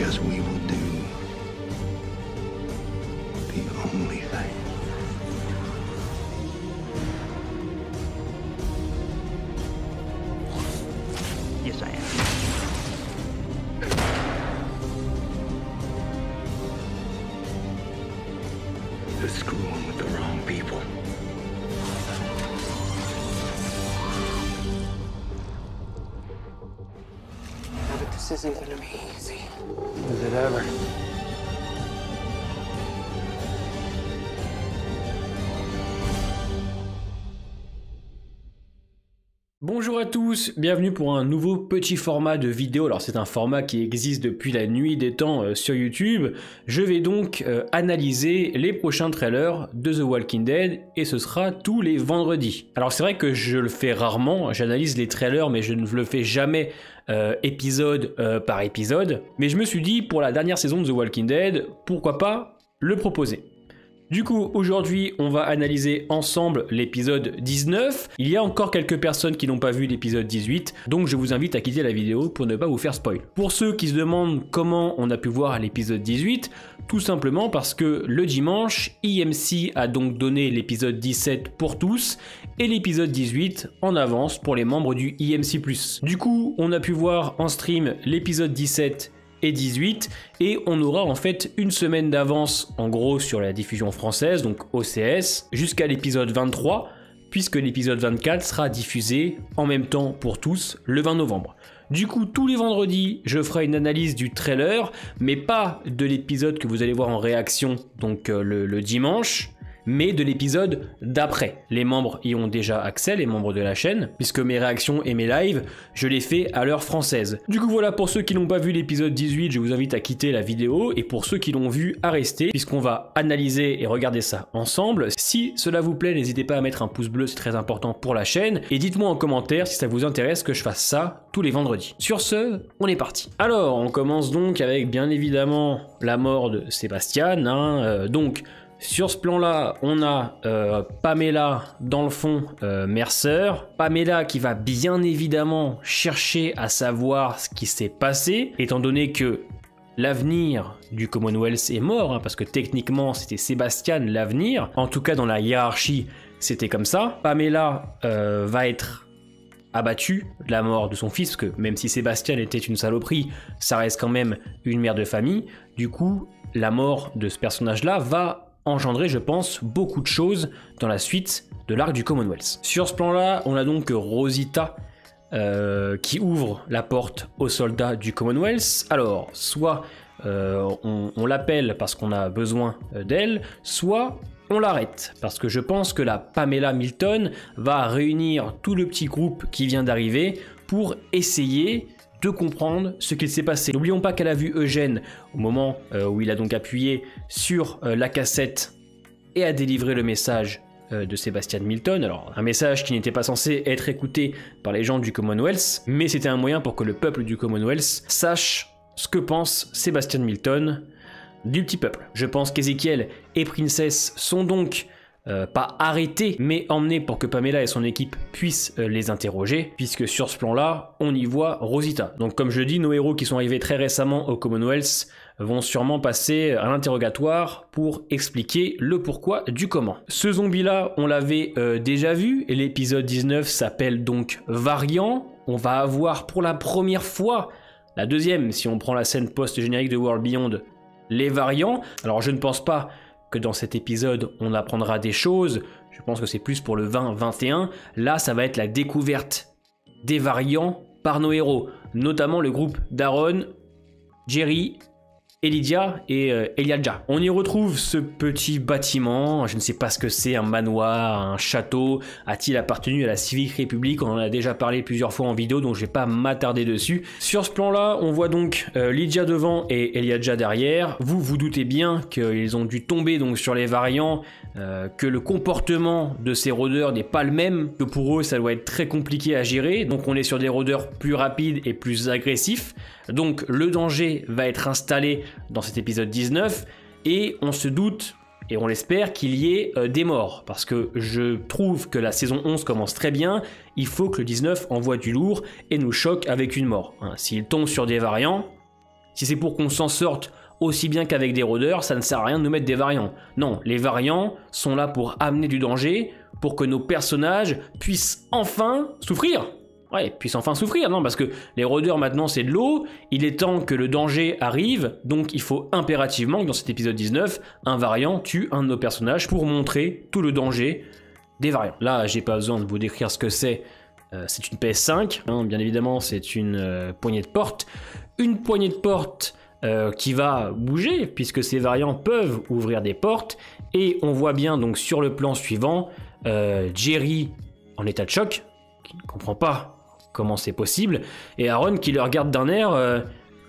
because we will do the only thing. Yes, I am. The screwing with the wrong people. But this isn't gonna be easy. Is it ever? Bonjour à tous, bienvenue pour un nouveau petit format de vidéo. Alors c'est un format qui existe depuis la nuit des temps sur YouTube. Je vais donc analyser les prochains trailers de The Walking Dead et ce sera tous les vendredis. Alors c'est vrai que je le fais rarement, j'analyse les trailers mais je ne le fais jamais épisode par épisode. Mais je me suis dit pour la dernière saison de The Walking Dead, pourquoi pas le proposer. Du coup, aujourd'hui, on va analyser ensemble l'épisode 19. Il y a encore quelques personnes qui n'ont pas vu l'épisode 18, donc je vous invite à quitter la vidéo pour ne pas vous faire spoil. Pour ceux qui se demandent comment on a pu voir l'épisode 18, tout simplement parce que le dimanche, IMC a donc donné l'épisode 17 pour tous et l'épisode 18 en avance pour les membres du IMC+. Du coup, on a pu voir en stream l'épisode 17 et 18 et on aura en fait une semaine d'avance en gros sur la diffusion française, donc OCS, jusqu'à l'épisode 23 puisque l'épisode 24 sera diffusé en même temps pour tous le 20 novembre. Du coup, tous les vendredis, je ferai une analyse du trailer, mais pas de l'épisode que vous allez voir en réaction, donc le dimanche, mais de l'épisode d'après. Les membres y ont déjà accès, les membres de la chaîne, puisque mes réactions et mes lives, je les fais à l'heure française. Du coup voilà, pour ceux qui n'ont pas vu l'épisode 18, je vous invite à quitter la vidéo, et pour ceux qui l'ont vu, à rester, puisqu'on va analyser et regarder ça ensemble. Si cela vous plaît, n'hésitez pas à mettre un pouce bleu, c'est très important pour la chaîne, et dites-moi en commentaire si ça vous intéresse que je fasse ça tous les vendredis. Sur ce, on est parti. Alors, on commence donc avec bien évidemment la mort de Sébastien, donc sur ce plan-là, on a Pamela dans le fond, Mercer. Pamela qui va bien évidemment chercher à savoir ce qui s'est passé, étant donné que l'avenir du Commonwealth est mort, parce que techniquement c'était Sébastien l'avenir. En tout cas dans la hiérarchie, c'était comme ça. Pamela va être abattue de la mort de son fils, parce que même si Sébastien était une saloperie, ça reste quand même une mère de famille. Du coup, la mort de ce personnage-là va engendrer, je pense, beaucoup de choses dans la suite de l'arc du Commonwealth. Sur ce plan-là, on a donc Rosita qui ouvre la porte aux soldats du Commonwealth. Alors, soit on l'appelle parce qu'on a besoin d'elle, soit on l'arrête, parce que je pense que la Pamela Milton va réunir tout le petit groupe qui vient d'arriver pour essayer de comprendre ce qu'il s'est passé. N'oublions pas qu'elle a vu Eugène au moment où il a donc appuyé sur la cassette et a délivré le message de Sébastien Milton. Alors un message qui n'était pas censé être écouté par les gens du Commonwealth, mais c'était un moyen pour que le peuple du Commonwealth sache ce que pense Sébastien Milton du petit peuple. Je pense qu'Ezekiel et Princess sont donc pas arrêtés, mais emmenés pour que Pamela et son équipe puissent les interroger, puisque sur ce plan-là, on y voit Rosita. Donc comme je le dis, nos héros qui sont arrivés très récemment au Commonwealth vont sûrement passer à l'interrogatoire pour expliquer le pourquoi du comment. Ce zombie-là, on l'avait déjà vu, et l'épisode 19 s'appelle donc Variant. On va avoir pour la première fois, la deuxième, si on prend la scène post-générique de World Beyond, les variants. Alors je ne pense pas que dans cet épisode on apprendra des choses, je pense que c'est plus pour le 20-21, là ça va être la découverte des variants par nos héros, notamment le groupe d'Aaron, Jerry, Lydia et Elijah. On y retrouve ce petit bâtiment, je ne sais pas ce que c'est, un manoir, un château, a-t-il appartenu à la Civic République? On en a déjà parlé plusieurs fois en vidéo, donc je vais pas m'attarder dessus. Sur ce plan-là, on voit donc Lydia devant et Elijah derrière. Vous vous doutez bien qu'ils ont dû tomber donc sur les variants, que le comportement de ces rôdeurs n'est pas le même, que pour eux ça doit être très compliqué à gérer, donc on est sur des rôdeurs plus rapides et plus agressifs. Donc le danger va être installé dans cet épisode 19 et on se doute et on l'espère qu'il y ait des morts, parce que je trouve que la saison 11 commence très bien, il faut que le 19 envoie du lourd et nous choque avec une mort. S'il tombe sur des variants, Si c'est pour qu'on s'en sorte aussi bien qu'avec des rôdeurs, ça ne sert à rien de nous mettre des variants. Non, les variants sont là pour amener du danger, pour que nos personnages puissent enfin souffrir. Ouais, puissent enfin souffrir, non, parce que les rôdeurs maintenant c'est de l'eau, il est temps que le danger arrive, donc il faut impérativement que dans cet épisode 19, un variant tue un de nos personnages pour montrer tout le danger des variants. Là, j'ai pas besoin de vous décrire ce que c'est une PS5, hein, bien évidemment c'est une poignée de porte. Une poignée de porte qui va bouger, puisque ces variants peuvent ouvrir des portes, et on voit bien donc sur le plan suivant, Jerry en état de choc, qui ne comprend pas comment c'est possible, et Aaron qui le regarde d'un air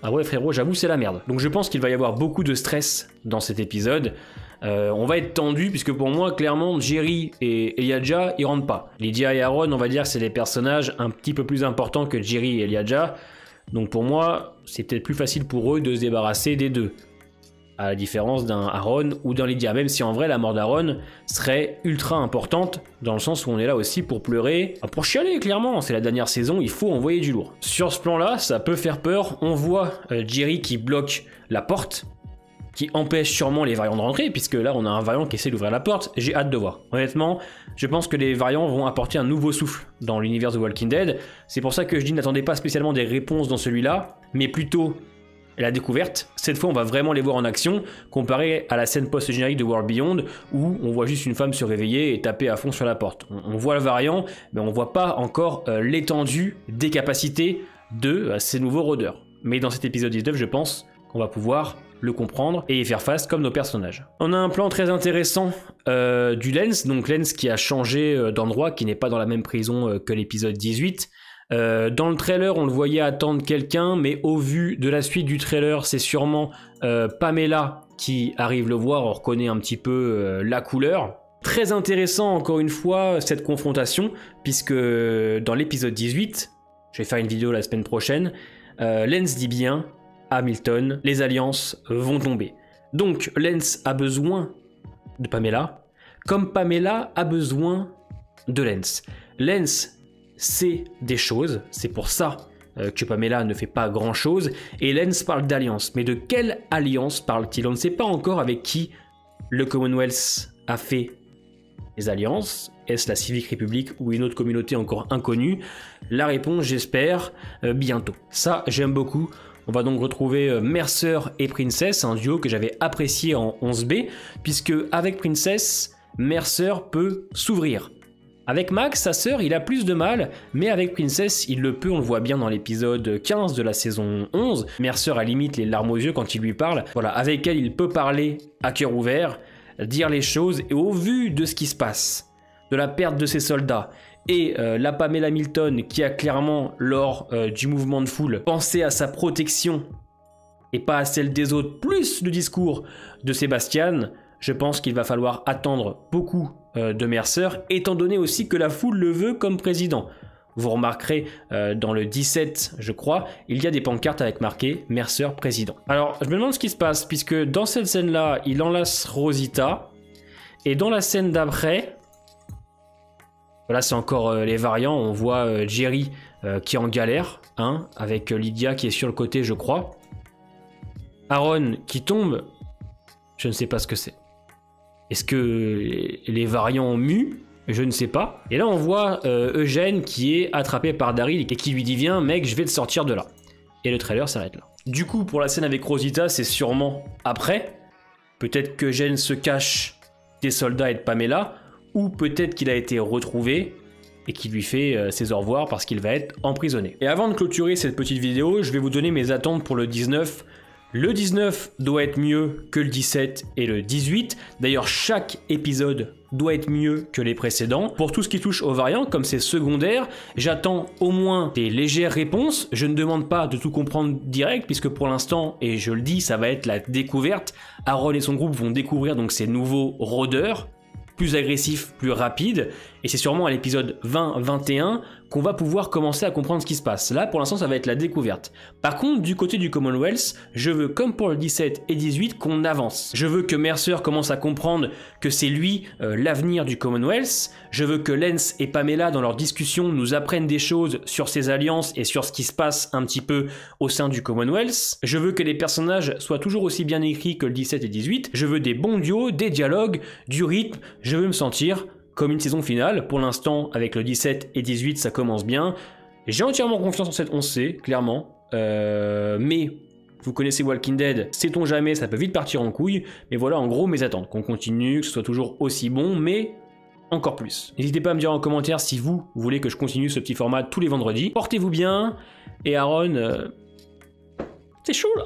ah ouais frérot, j'avoue c'est la merde. Donc je pense qu'il va y avoir beaucoup de stress dans cet épisode. On va être tendu, puisque pour moi clairement Jerry et Elijah ils rentrent pas. Lydia et Aaron, on va dire c'est des personnages un petit peu plus importants que Jerry et Elijah, donc pour moi c'est peut-être plus facile pour eux de se débarrasser des deux, à la différence d'un Aaron ou d'un Lydia, même si en vrai la mort d'Aaron serait ultra importante, dans le sens où on est là aussi pour pleurer, pour chialer clairement, c'est la dernière saison, il faut envoyer du lourd. Sur ce plan là, ça peut faire peur, on voit Jerry qui bloque la porte, qui empêche sûrement les variants de rentrer, puisque là on a un variant qui essaie d'ouvrir la porte, j'ai hâte de voir. Honnêtement, je pense que les variants vont apporter un nouveau souffle dans l'univers de Walking Dead, c'est pour ça que je dis n'attendez pas spécialement des réponses dans celui-là, mais plutôt la découverte. Cette fois on va vraiment les voir en action, comparé à la scène post-générique de World Beyond, où on voit juste une femme se réveiller et taper à fond sur la porte. On voit le variant, mais on voit pas encore l'étendue des capacités de ces nouveaux rôdeurs. Mais dans cet épisode 19, je pense qu'on va pouvoir le comprendre et y faire face comme nos personnages. On a un plan très intéressant du Lens, donc Lens qui a changé d'endroit, qui n'est pas dans la même prison que l'épisode 18. Dans le trailer, on le voyait attendre quelqu'un, mais au vu de la suite du trailer, c'est sûrement Pamela qui arrive le voir, on reconnaît un petit peu la couleur. Très intéressant encore une fois cette confrontation, puisque dans l'épisode 18, je vais faire une vidéo la semaine prochaine, Lens dit bien Hamilton, les alliances vont tomber. Donc Lens a besoin de Pamela, comme Pamela a besoin de Lens. Lens sait des choses, c'est pour ça que Pamela ne fait pas grand chose, et Lens parle d'alliance. Mais de quelle alliance parle-t-il? On ne sait pas encore avec qui le Commonwealth a fait les alliances. Est-ce la Civic Republic ou une autre communauté encore inconnue? La réponse, j'espère, bientôt. Ça, j'aime beaucoup. On va donc retrouver Mercer et Princess, un duo que j'avais apprécié en 11B, puisque avec Princess, Mercer peut s'ouvrir. Avec Max, sa sœur, il a plus de mal, mais avec Princess, il le peut, on le voit bien dans l'épisode 15 de la saison 11. Mercer a limite les larmes aux yeux quand il lui parle. Voilà, avec elle, il peut parler à cœur ouvert, dire les choses, et au vu de ce qui se passe, de la perte de ses soldats, et la Pamela Hamilton qui a clairement, lors du mouvement de foule, pensé à sa protection et pas à celle des autres, plus le discours de Sébastien, je pense qu'il va falloir attendre beaucoup de Mercer, étant donné aussi que la foule le veut comme président. Vous remarquerez dans le 17, je crois, il y a des pancartes avec marqué Mercer président. Alors, je me demande ce qui se passe, puisque dans cette scène-là, il enlace Rosita, et dans la scène d'après, là c'est encore les variants, on voit Jerry qui est en galère, hein, avec Lydia qui est sur le côté, je crois. Aaron qui tombe, je ne sais pas ce que c'est. Est-ce que les variants ont mu? Je ne sais pas. Et là on voit Eugène qui est attrapé par Daryl et qui lui dit viens mec, je vais te sortir de là. Et le trailer s'arrête là. Du coup pour la scène avec Rosita, c'est sûrement après. Peut-être qu'Eugène se cache des soldats et de Pamela, ou peut-être qu'il a été retrouvé et qu'il lui fait ses au revoir parce qu'il va être emprisonné. Et avant de clôturer cette petite vidéo, je vais vous donner mes attentes pour le 19. Le 19 doit être mieux que le 17 et le 18. D'ailleurs, chaque épisode doit être mieux que les précédents. Pour tout ce qui touche aux variants, comme c'est secondaire, j'attends au moins des légères réponses. Je ne demande pas de tout comprendre direct, puisque pour l'instant, et je le dis, ça va être la découverte. Aaron et son groupe vont découvrir donc ces nouveaux rôdeurs, plus agressifs, plus rapides. Et c'est sûrement à l'épisode 20-21 qu'on va pouvoir commencer à comprendre ce qui se passe. Là, pour l'instant, ça va être la découverte. Par contre, du côté du Commonwealth, je veux, comme pour le 17 et 18, qu'on avance. Je veux que Mercer commence à comprendre que c'est lui l'avenir du Commonwealth. Je veux que Lance et Pamela, dans leur discussion, nous apprennent des choses sur ces alliances et sur ce qui se passe un petit peu au sein du Commonwealth. Je veux que les personnages soient toujours aussi bien écrits que le 17 et 18. Je veux des bons duos, des dialogues, du rythme. Je veux me sentir comme une saison finale. Pour l'instant, avec le 17 et 18, ça commence bien. J'ai entièrement confiance en cette 11C, clairement. Mais vous connaissez Walking Dead, sait-on jamais, ça peut vite partir en couille. Mais voilà, en gros, mes attentes. Qu'on continue, que ce soit toujours aussi bon, mais encore plus. N'hésitez pas à me dire en commentaire si vous voulez que je continue ce petit format tous les vendredis. Portez-vous bien. Et Aaron, c'est chaud là.